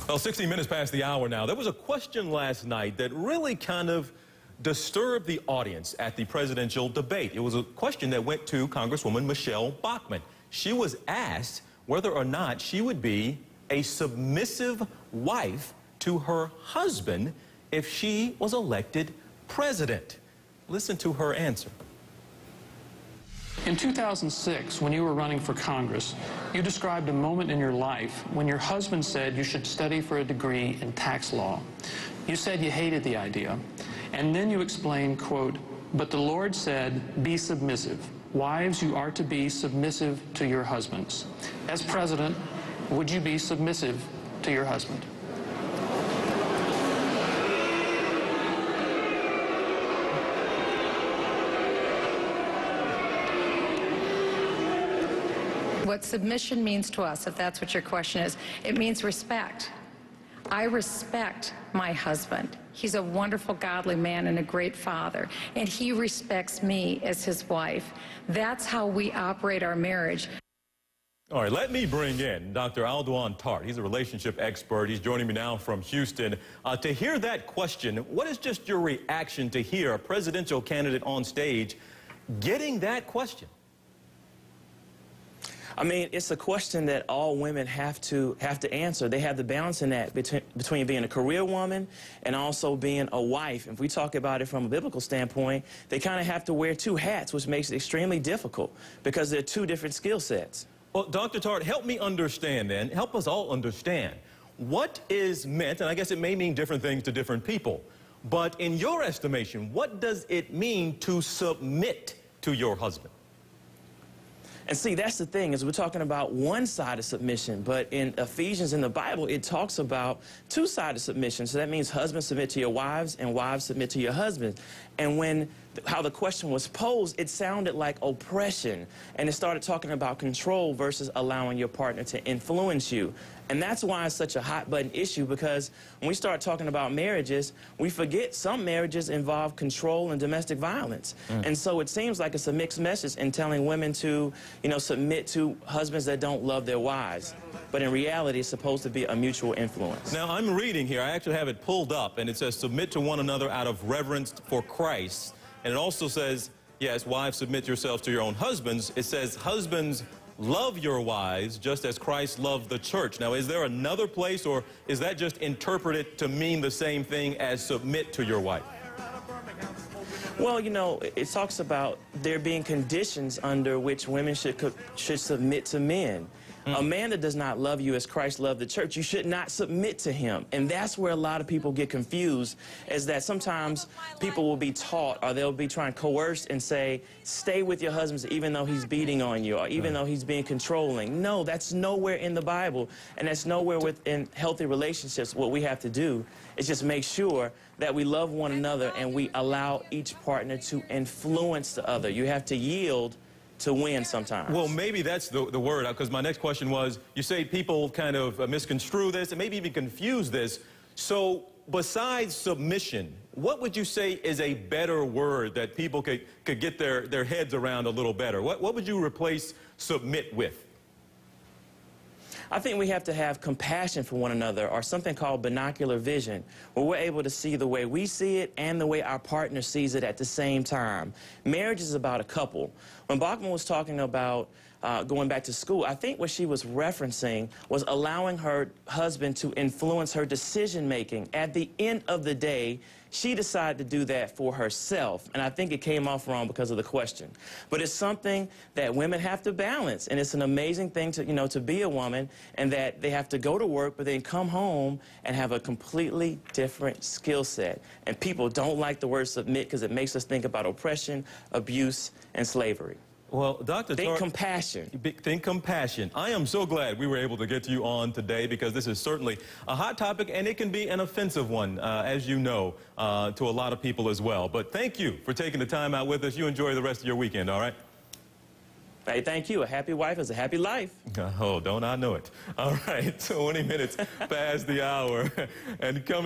Well, 60 minutes past the hour now. There was a question last night that really kind of disturbed the audience at the presidential debate. It was a question that went to Congresswoman Michelle Bachmann. She was asked whether or not she would be a submissive wife to her husband if she was elected president. Listen to her answer. In 2006, when you were running for Congress, you described a moment in your life when your husband said you should study for a degree in tax law. You said you hated the idea, and then you explained, quote, "But the Lord said, be submissive. Wives, you are to be submissive to your husbands." As president, would you be submissive to your husband? What submission means to us, if that's what your question is, it means respect. I respect my husband. He's a wonderful, godly man and a great father, and he respects me as his wife. That's how we operate our marriage. All right, let me bring in Dr. Alduan Tartt. He's a relationship expert. He's joining me now from Houston. To hear that question, what is just your reaction to hear a presidential candidate on stage getting that question? I mean, it's a question that all women have to answer. They have the balance in that between being a career woman and also being a wife. If we talk about it from a biblical standpoint, they kind of have to wear two hats, which makes it extremely difficult because they're two different skill sets. Well, Dr. Tartt, help me understand then, help us all understand what is meant, and I guess it may mean different things to different people, but in your estimation, what does it mean to submit to your husband? And see, that's the thing, is we're talking about one side of submission, but in Ephesians in the Bible, it talks about two-sided submission. So that means husbands submit to your wives and wives submit to your husbands. And how the question was posed, it sounded like oppression. And it started talking about control versus allowing your partner to influence you. And that's why it's such a hot-button issue, because when we start talking about marriages, we forget some marriages involve control and domestic violence. And so it seems like it's a mixed message in telling women to, submit to husbands that don't love their wives. But in reality, it's supposed to be a mutual influence. Now, I'm reading here. I actually have it pulled up, and it says, submit to one another out of reverence for Christ. And it also says, yes, wives, submit yourselves to your own husbands. It says, husbands, love your wives just as Christ loved the church. Now, is there another place, or is that just interpreted to mean the same thing as submit to your wife? Well, it talks about there being conditions under which women should submit to men. A man that does not love you as Christ loved the church, you should not submit to him. And that's where a lot of people get confused, is that sometimes people will be taught, or they'll be trying to coerce and say, stay with your husband even though he's beating on you, or even though he's being controlling. No, that's nowhere in the Bible, and that's nowhere within healthy relationships. What we have to do is just make sure that we love one another and we allow each partner to influence the other. You have to yield to win sometimes. Well, maybe that's the word, because my next question was, you say people kind of misconstrue this and maybe even confuse this. So besides submission, what would you say is a better word that people could get their heads around a little better? What would you replace submit with? I think we have to have compassion for one another, or something called binocular vision, where we're able to see the way we see it and the way our partner sees it at the same time. Marriage is about a couple. When Bachmann was talking about going back to school, I think what she was referencing was allowing her husband to influence her decision-making. At the end of the day, she decided to do that for herself, and I think it came off wrong because of the question. But it's something that women have to balance, and it's an amazing thing to, to be a woman, and that they have to go to work, but then come home and have a completely different skill set. And people don't like the word submit because it makes us think about oppression, abuse, and slavery. Well, Dr. Tartt, think compassion. Think compassion. I am so glad we were able to get you on today, because this is certainly a hot topic, and it can be an offensive one, as you know, to a lot of people as well. But thank you for taking the time out with us. You enjoy the rest of your weekend, all right? Hey, thank you. A happy wife is a happy life. Oh, don't I know it. All right, 20 minutes past the hour. And coming